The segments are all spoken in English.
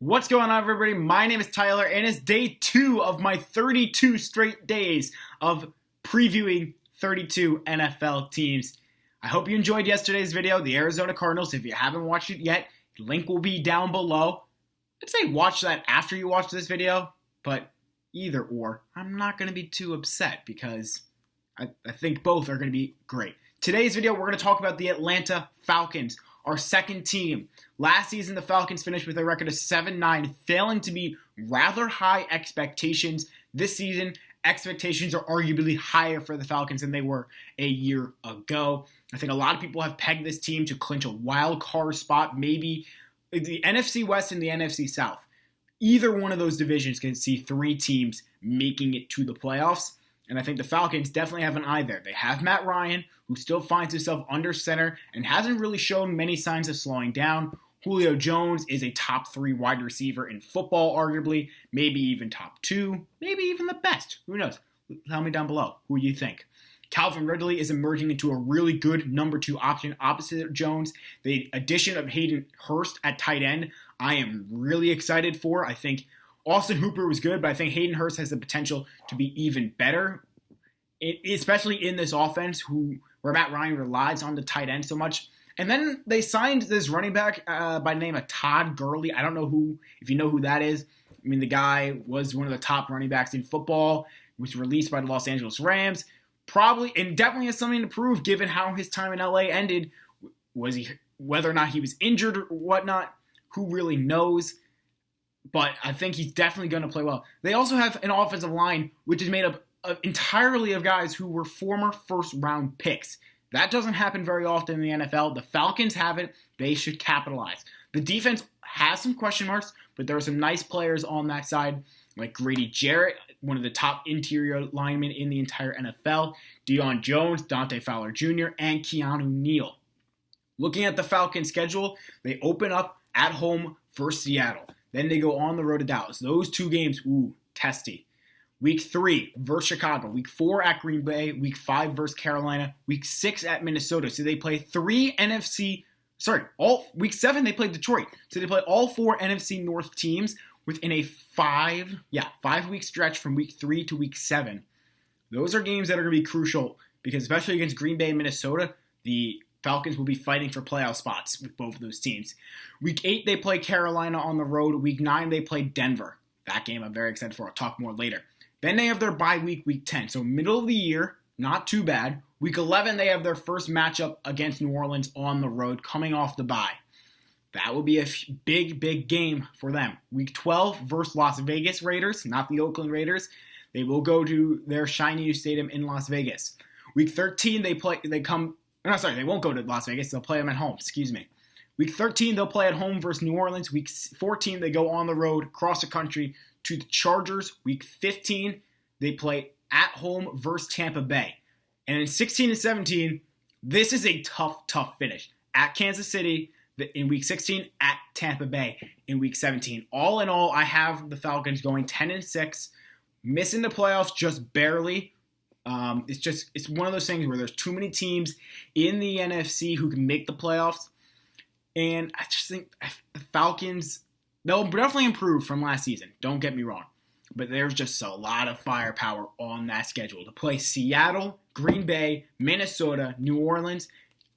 What's going on, everybody? My name is Tyler, and it's day 2 of my 32 straight days of previewing 32 NFL teams. I hope you enjoyed yesterday's video, the Arizona Cardinals. If you haven't watched it yet, the link will be down below. I'd say watch that after you watch this video, but either or, I'm not going to be too upset because I think both are going to be great. Today's video, we're going to talk about the Atlanta Falcons, our second team. Last season, the Falcons finished with a record of 7-9, failing to meet rather high expectations. This season, expectations are arguably higher for the Falcons than they were a year ago. I think a lot of people have pegged this team to clinch a wild card spot, maybe the NFC West and the NFC South. Either one of those divisions can see 3 teams making it to the playoffs. And I think the Falcons definitely have an eye there. They have Matt Ryan, who still finds himself under center and hasn't really shown many signs of slowing down. Julio Jones is a top 3 wide receiver in football, arguably. Maybe even top 2. Maybe even the best. Who knows? Tell me down below who you think. Calvin Ridley is emerging into a really good number 2 option opposite of Jones. The addition of Hayden Hurst at tight end, I am really excited for. I think Austin Hooper was good, but I think Hayden Hurst has the potential to be even better, especially in this offense where Matt Ryan relies on the tight end so much. And then they signed this running back by the name of Todd Gurley. I don't know if you know who that is. I mean, the guy was one of the top running backs in football, was released by the Los Angeles Rams. Probably and definitely has something to prove given how his time in LA ended. Whether or not he was injured or whatnot, who really knows? But I think he's definitely going to play well. They also have an offensive line which is made up entirely of guys who were former first-round picks. That doesn't happen very often in the NFL. The Falcons have it. They should capitalize. The defense has some question marks, but there are some nice players on that side, like Grady Jarrett, one of the top interior linemen in the entire NFL, Deion Jones, Dante Fowler Jr., and Keanu Neal. Looking at the Falcons' schedule, they open up at home for Seattle. Then they go on the road to Dallas. Those 2 games, testy. Week 3 versus Chicago. Week 4 at Green Bay. Week 5 versus Carolina. Week 6 at Minnesota. So they play Week 7 they play Detroit. So they play all 4 NFC North teams within a 5-week stretch from week 3 to week 7. Those are games that are going to be crucial because especially against Green Bay and Minnesota, the Falcons will be fighting for playoff spots with both of those teams. Week 8, they play Carolina on the road. Week 9, they play Denver. That game I'm very excited for. I'll talk more later. Then they have their bye week, week 10. So middle of the year, not too bad. Week 11, they have their first matchup against New Orleans on the road, coming off the bye. That will be a big game for them. Week 12 versus Las Vegas Raiders, not the Oakland Raiders. They will go to their shiny new stadium in Las Vegas. Week 13, they won't go to Las Vegas. They'll play them at home. Week 13, they'll play at home versus New Orleans. Week 14, they go on the road, across the country, to the Chargers. Week 15, they play at home versus Tampa Bay. And in 16 and 17, this is a tough finish. At Kansas City in Week 16, at Tampa Bay in Week 17. All in all, I have the Falcons going 10-6, missing the playoffs just barely. It's one of those things where there's too many teams in the NFC who can make the playoffs. And I just think the Falcons, they'll definitely improve from last season. Don't get me wrong. But there's just a lot of firepower on that schedule to play Seattle, Green Bay, Minnesota, New Orleans,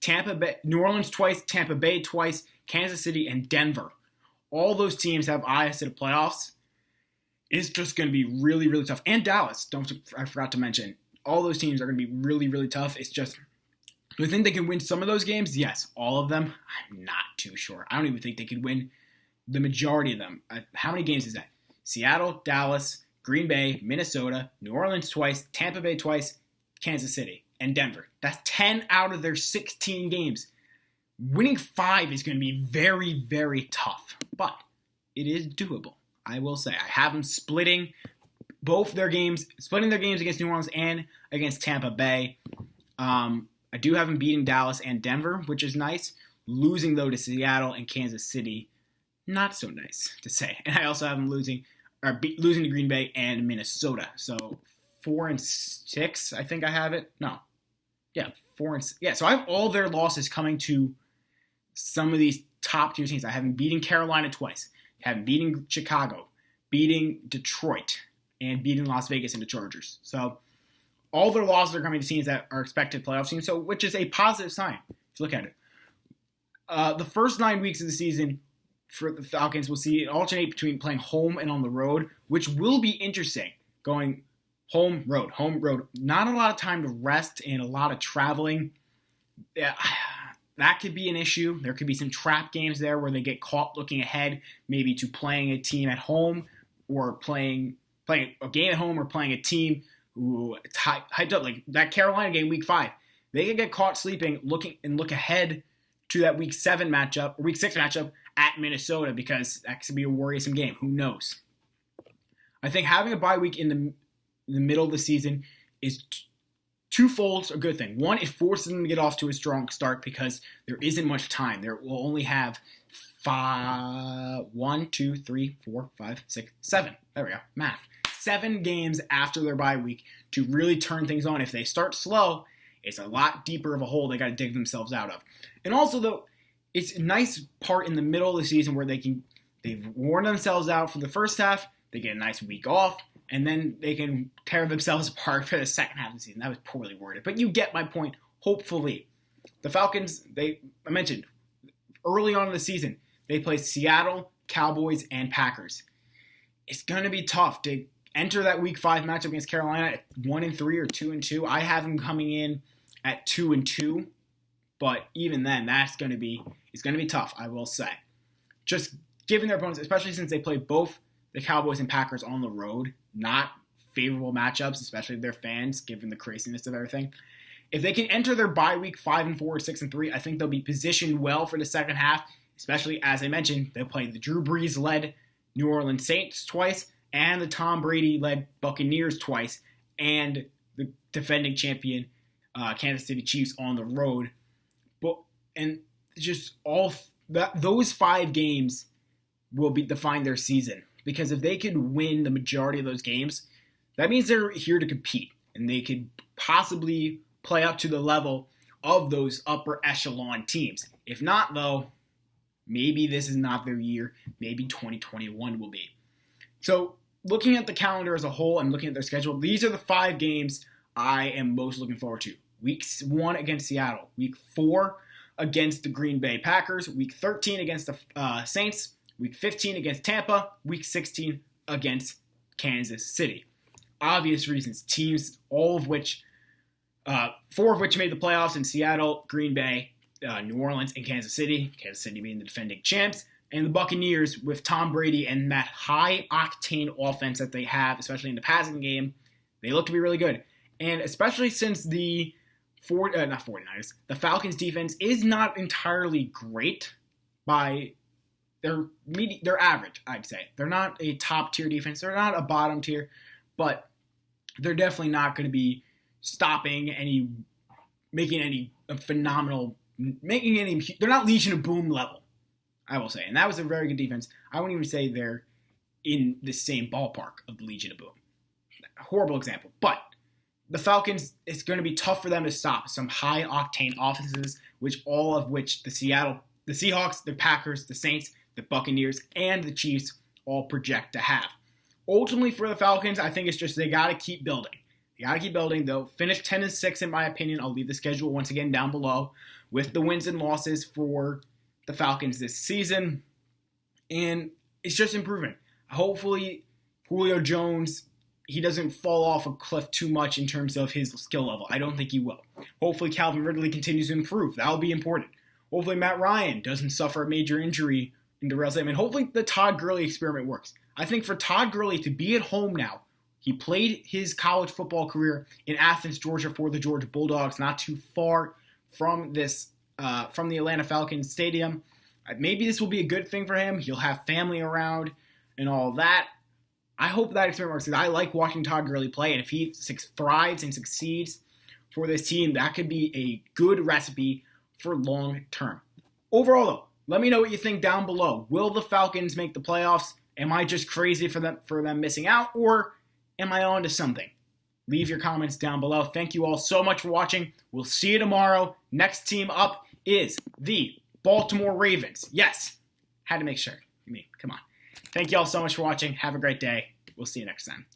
Tampa Bay, New Orleans twice, Tampa Bay twice, Kansas City, and Denver. All those teams have eyes to the playoffs. It's just going to be really, really tough. And Dallas, I forgot to mention. All those teams are going to be really, really tough. It's just, do I think they can win some of those games? Yes. All of them? I'm not too sure. I don't even think they could win the majority of them. How many games is that? Seattle, Dallas, Green Bay, Minnesota, New Orleans twice, Tampa Bay twice, Kansas City, and Denver. That's 10 out of their 16 games. Winning 5 is going to be very, very tough. But it is doable, I will say. I have them splitting their games against New Orleans and against Tampa Bay. I do have them beating Dallas and Denver, which is nice. Losing, though, to Seattle and Kansas City, not so nice to say. And I also have them losing to Green Bay and Minnesota. So 4-6, I think I have it. No. Yeah, 4-6. Yeah, so I have all their losses coming to some of these top tier teams. I have them beating Carolina twice, having beating Chicago, beating Detroit, and beating Las Vegas in the Chargers. So all their losses are coming to teams that are expected playoff teams, so which is a positive sign if you look at it. The first 9 weeks of the season for the Falcons, we'll see it alternate between playing home and on the road, which will be interesting. Going home, road. Not a lot of time to rest and a lot of traveling. Yeah, that could be an issue. There could be some trap games there where they get caught looking ahead, maybe to playing a team at home or playing a game at home or playing a team who hyped up, like that Carolina game week 5. They could get caught sleeping, look ahead to that week 6 matchup at Minnesota, because that could be a worrisome game. Who knows? I think having a bye week in the middle of the season is twofold a good thing. One, it forces them to get off to a strong start because there isn't much time. There will only have 7. There we go. Math. 7 games after their bye week to really turn things on. If they start slow, it's a lot deeper of a hole they got to dig themselves out of. And also, though, it's a nice part in the middle of the season where they've worn themselves out for the first half, they get a nice week off, and then they can tear themselves apart for the second half of the season. That was poorly worded, but you get my point, hopefully. The Falcons, I mentioned, early on in the season, they played Seattle, Cowboys, and Packers. It's going to be tough to enter that week 5 matchup against Carolina at 1-3 or 2-2. I have them coming in at 2-2, but even then, it's going to be tough, I will say. Just given their opponents, especially since they play both the Cowboys and Packers on the road, not favorable matchups, especially their fans, given the craziness of everything. If they can enter their bye week 5-4 or 6-3, I think they'll be positioned well for the second half, especially, as I mentioned, they'll play the Drew Brees-led New Orleans Saints twice, and the Tom Brady-led Buccaneers twice, and the defending champion Kansas City Chiefs on the road. And just those 5 games will define their season, because if they could win the majority of those games, that means they're here to compete, and they could possibly play up to the level of those upper echelon teams. If not, though, maybe this is not their year. Maybe 2021 will be. So looking at the calendar as a whole and looking at their schedule, these are the 5 games I am most looking forward to. Week 1 against Seattle. Week 4 against the Green Bay Packers. Week 13 against the Saints. Week 15 against Tampa. Week 16 against Kansas City. Obvious reasons. Teams, 4 of which made the playoffs in Seattle, Green Bay, New Orleans, and Kansas City. Kansas City being the defending champs. And the Buccaneers with Tom Brady and that high-octane offense that they have, especially in the passing game, they look to be really good. And especially since the Falcons defense is not entirely great they're average, I'd say. They're not a top-tier defense. They're not a bottom tier, but they're definitely not going to be they're not Legion of Boom level, I will say. And that was a very good defense. I wouldn't even say they're in the same ballpark of the Legion of Boom. Horrible example. But the Falcons, it's going to be tough for them to stop some high-octane offenses, all of which the Seahawks, the Packers, the Saints, the Buccaneers, and the Chiefs all project to have. Ultimately, for the Falcons, I think it's just they got to keep building. They'll finish 10-6 in my opinion. I'll leave the schedule once again down below with the wins and losses for the Falcons this season. And it's just improvement. Hopefully, Julio Jones, he doesn't fall off a cliff too much in terms of his skill level. I don't think he will. Hopefully, Calvin Ridley continues to improve. That'll be important. Hopefully, Matt Ryan doesn't suffer a major injury in the rest of him. And hopefully, the Todd Gurley experiment works. I think for Todd Gurley to be at home now, he played his college football career in Athens, Georgia for the Georgia Bulldogs, not too far from from the Atlanta Falcons stadium. Maybe this will be a good thing for him. He'll have family around and all that. I hope that experiment works, because I like watching Todd Gurley play, and if he thrives and succeeds for this team, that could be a good recipe for long term. Overall, though, let me know what you think down below. Will the Falcons make the playoffs? Am I just crazy for them missing out, or am I on to something? Leave your comments down below. Thank you all so much for watching. We'll see you tomorrow. Next team up is the Baltimore Ravens. Yes, had to make sure. Come on. Thank you all so much for watching. Have a great day. We'll see you next time.